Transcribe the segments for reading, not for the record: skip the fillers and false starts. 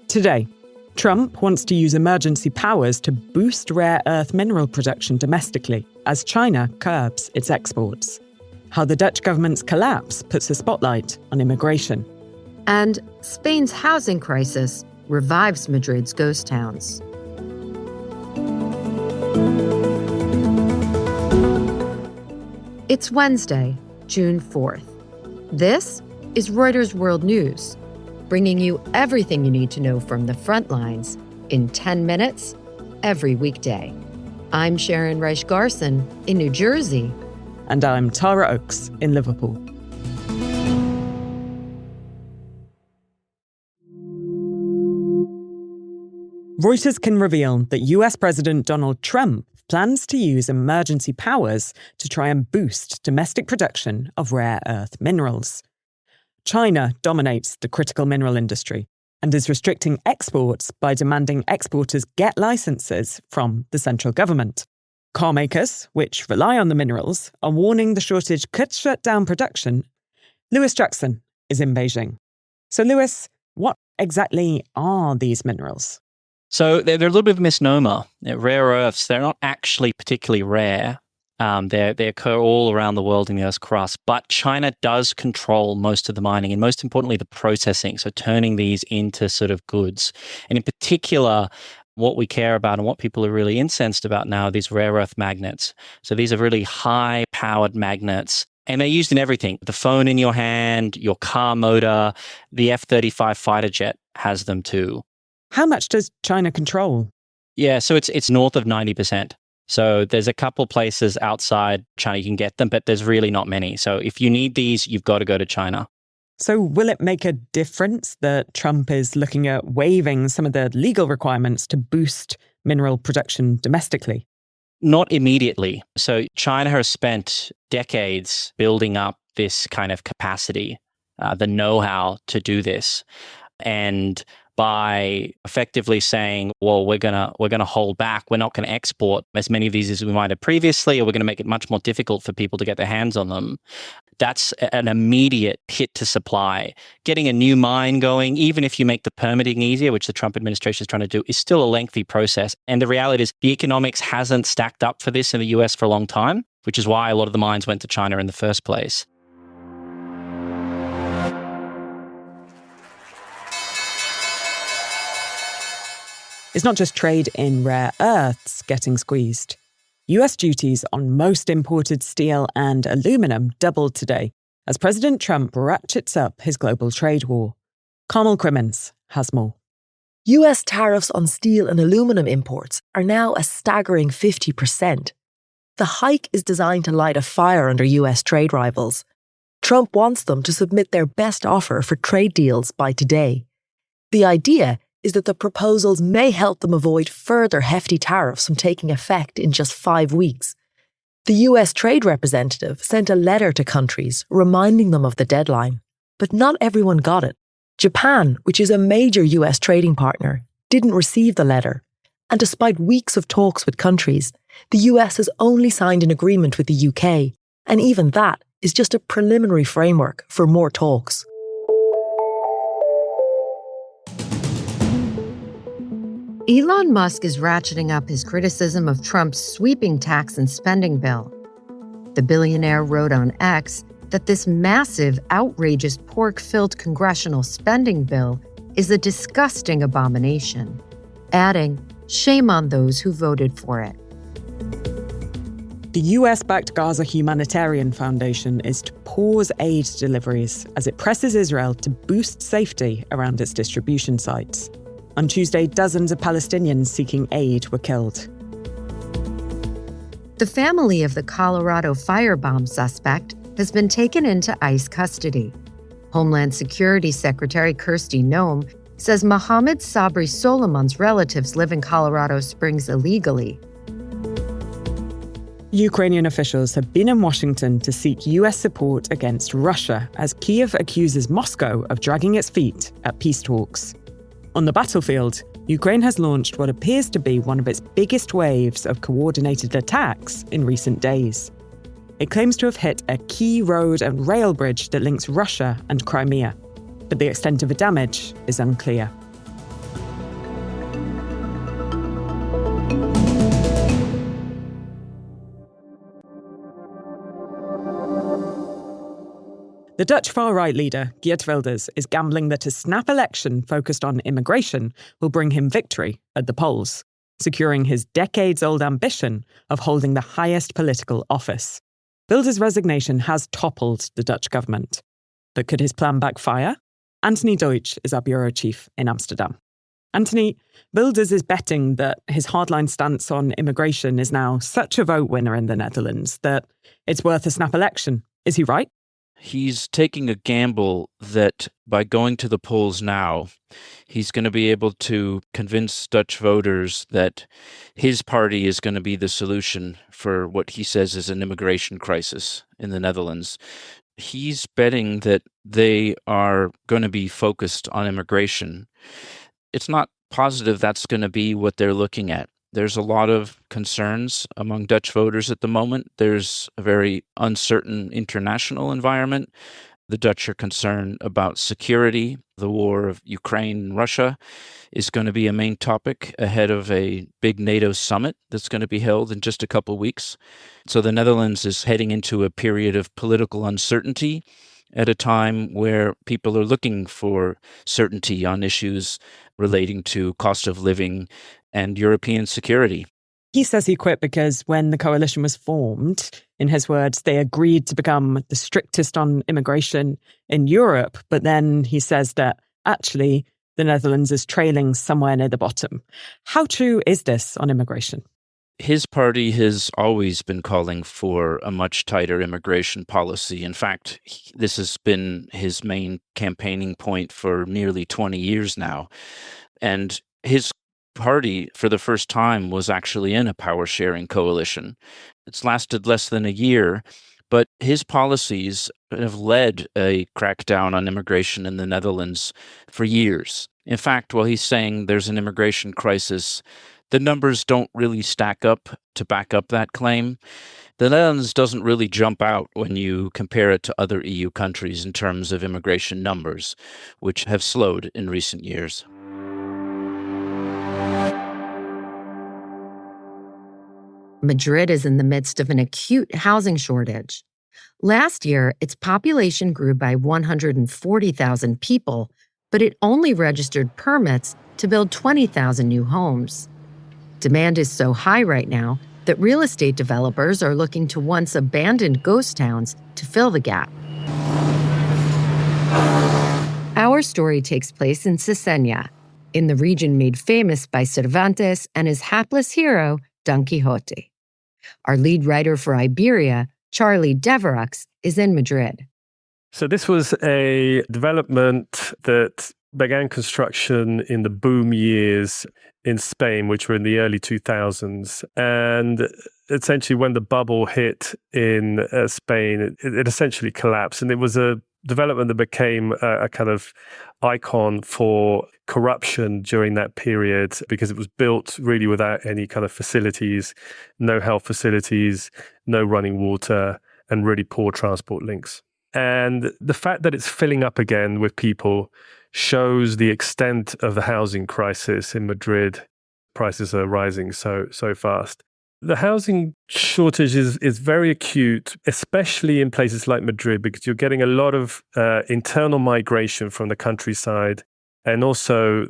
Today, Trump wants to use emergency powers to boost rare earth mineral production domestically as China curbs its exports. How the Dutch government's collapse puts a spotlight on immigration. And Spain's housing crisis revives Madrid's ghost towns. It's Wednesday, June 4th. This is Reuters World News, bringing you everything you need to know from the front lines in 10 minutes every weekday. I'm Sharon Reich-Garson in New Jersey. And I'm Tara Oakes in Liverpool. Reuters can reveal that US President Donald Trump plans to use emergency powers to try and boost domestic production of rare earth minerals. China dominates the critical mineral industry and is restricting exports by demanding exporters get licenses from the central government. Car makers, which rely on the minerals, are warning the shortage could shut down production. Lewis Jackson is in Beijing. So Lewis, what exactly are these minerals? So they're a little bit of a misnomer. Rare earths, they're not actually particularly rare. They occur all around the world in the Earth's crust, but China does control most of the mining and most importantly, the processing, so turning these into sort of goods. And in particular, what we care about and what people are really incensed about now are these rare earth magnets. So these are really high-powered magnets, and they're used in everything. The phone in your hand, your car motor, the F-35 fighter jet has them too. How much does China control? Yeah, so it's north of 90%. So there's a couple places outside China you can get them, but there's really not many. So if you need these, you've got to go to China. So will it make a difference that Trump is looking at waiving some of the legal requirements to boost mineral production domestically? Not immediately. So China has spent decades building up this kind of capacity, the know-how to do this. And by effectively saying, well, we're gonna hold back, we're not going to export as many of these as we might have previously, or we're going to make it much more difficult for people to get their hands on them. That's an immediate hit to supply. Getting a new mine going, even if you make the permitting easier, which the Trump administration is trying to do, is still a lengthy process. And the reality is the economics hasn't stacked up for this in the US for a long time, which is why a lot of the mines went to China in the first place. It's not just trade in rare earths getting squeezed. US duties on most imported steel and aluminum doubled today as President Trump ratchets up his global trade war. Carmel Crimmins has more. US tariffs on steel and aluminum imports are now a staggering 50%. The hike is designed to light a fire under US trade rivals. Trump wants them to submit their best offer for trade deals by today. The idea is that the proposals may help them avoid further hefty tariffs from taking effect in just 5 weeks. The US Trade Representative sent a letter to countries reminding them of the deadline, but not everyone got it. Japan, which is a major US trading partner, didn't receive the letter. And despite weeks of talks with countries, the US has only signed an agreement with the UK, and even that is just a preliminary framework for more talks. Elon Musk is ratcheting up his criticism of Trump's sweeping tax and spending bill. The billionaire wrote on X that this massive, outrageous, pork-filled congressional spending bill is a disgusting abomination, adding, "Shame on those who voted for it." The US-backed Gaza Humanitarian Foundation is to pause aid deliveries as it presses Israel to boost safety around its distribution sites. On Tuesday, dozens of Palestinians seeking aid were killed. The family of the Colorado firebomb suspect has been taken into ICE custody. Homeland Security Secretary Kirsty Noem says Mohammed Sabri Solomon's relatives live in Colorado Springs illegally. Ukrainian officials have been in Washington to seek US support against Russia as Kyiv accuses Moscow of dragging its feet at peace talks. On the battlefield, Ukraine has launched what appears to be one of its biggest waves of coordinated attacks in recent days. It claims to have hit a key road and rail bridge that links Russia and Crimea, but the extent of the damage is unclear. The Dutch far-right leader, Geert Wilders, is gambling that a snap election focused on immigration will bring him victory at the polls, securing his decades-old ambition of holding the highest political office. Wilders' resignation has toppled the Dutch government. But could his plan backfire? Anthony Deutsch is our bureau chief in Amsterdam. Anthony, Wilders is betting that his hardline stance on immigration is now such a vote winner in the Netherlands that it's worth a snap election. Is he right? He's taking a gamble that by going to the polls now, he's going to be able to convince Dutch voters that his party is going to be the solution for what he says is an immigration crisis in the Netherlands. He's betting that they are going to be focused on immigration. It's not positive that's going to be what they're looking at. There's a lot of concerns among Dutch voters at the moment. There's a very uncertain international environment. The Dutch are concerned about security. The war of Ukraine and Russia is going to be a main topic ahead of a big NATO summit that's going to be held in just a couple of weeks. So the Netherlands is heading into a period of political uncertainty at a time where people are looking for certainty on issues relating to cost of living and European security. He says he quit because when the coalition was formed, in his words, they agreed to become the strictest on immigration in Europe. But then he says that actually the Netherlands is trailing somewhere near the bottom. How true is this on immigration? His party has always been calling for a much tighter immigration policy. In fact, this has been his main campaigning point for nearly 20 years now. And his party, for the first time, was actually in a power-sharing coalition. It's lasted less than a year, but his policies have led a crackdown on immigration in the Netherlands for years. In fact, while he's saying there's an immigration crisis, the numbers don't really stack up to back up that claim. The Netherlands doesn't really jump out when you compare it to other EU countries in terms of immigration numbers, which have slowed in recent years. Madrid is in the midst of an acute housing shortage. Last year, its population grew by 140,000 people, but it only registered permits to build 20,000 new homes. Demand is so high right now that real estate developers are looking to once abandoned ghost towns to fill the gap. Our story takes place in Cesena, in the region made famous by Cervantes and his hapless hero, Don Quixote. Our lead writer for Iberia, Charlie Devereux, is in Madrid. So this was a development that began construction in the boom years in Spain, which were in the early 2000s. And essentially when the bubble hit in Spain, it essentially collapsed. And it was a development that became a kind of icon for corruption during that period because it was built really without any kind of facilities, no health facilities, no running water, and really poor transport links. And the fact that it's filling up again with people shows the extent of the housing crisis in Madrid. Prices are rising so fast. The housing shortage is very acute, especially in places like Madrid, because you're getting a lot of internal migration from the countryside. And also,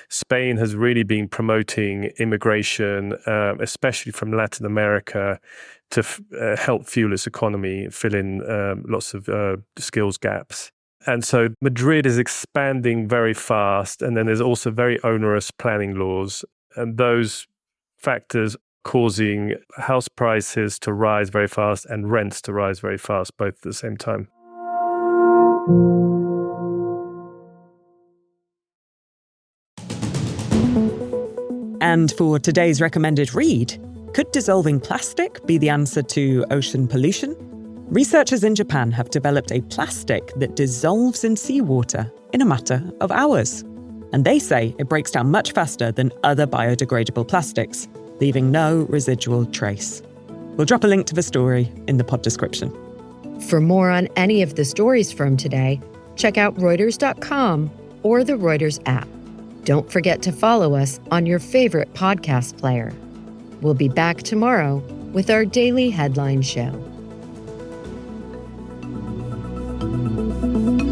Spain has really been promoting immigration, especially from Latin America, to help fuel its economy, fill in lots of skills gaps. And so Madrid is expanding very fast. And then there's also very onerous planning laws. And those factors causing house prices to rise very fast and rents to rise very fast, both at the same time. And for today's recommended read, could dissolving plastic be the answer to ocean pollution? Researchers in Japan have developed a plastic that dissolves in seawater in a matter of hours. And they say it breaks down much faster than other biodegradable plastics, leaving no residual trace. We'll drop a link to the story in the pod description. For more on any of the stories from today, check out Reuters.com or the Reuters app. Don't forget to follow us on your favorite podcast player. We'll be back tomorrow with our daily headline show. Econ.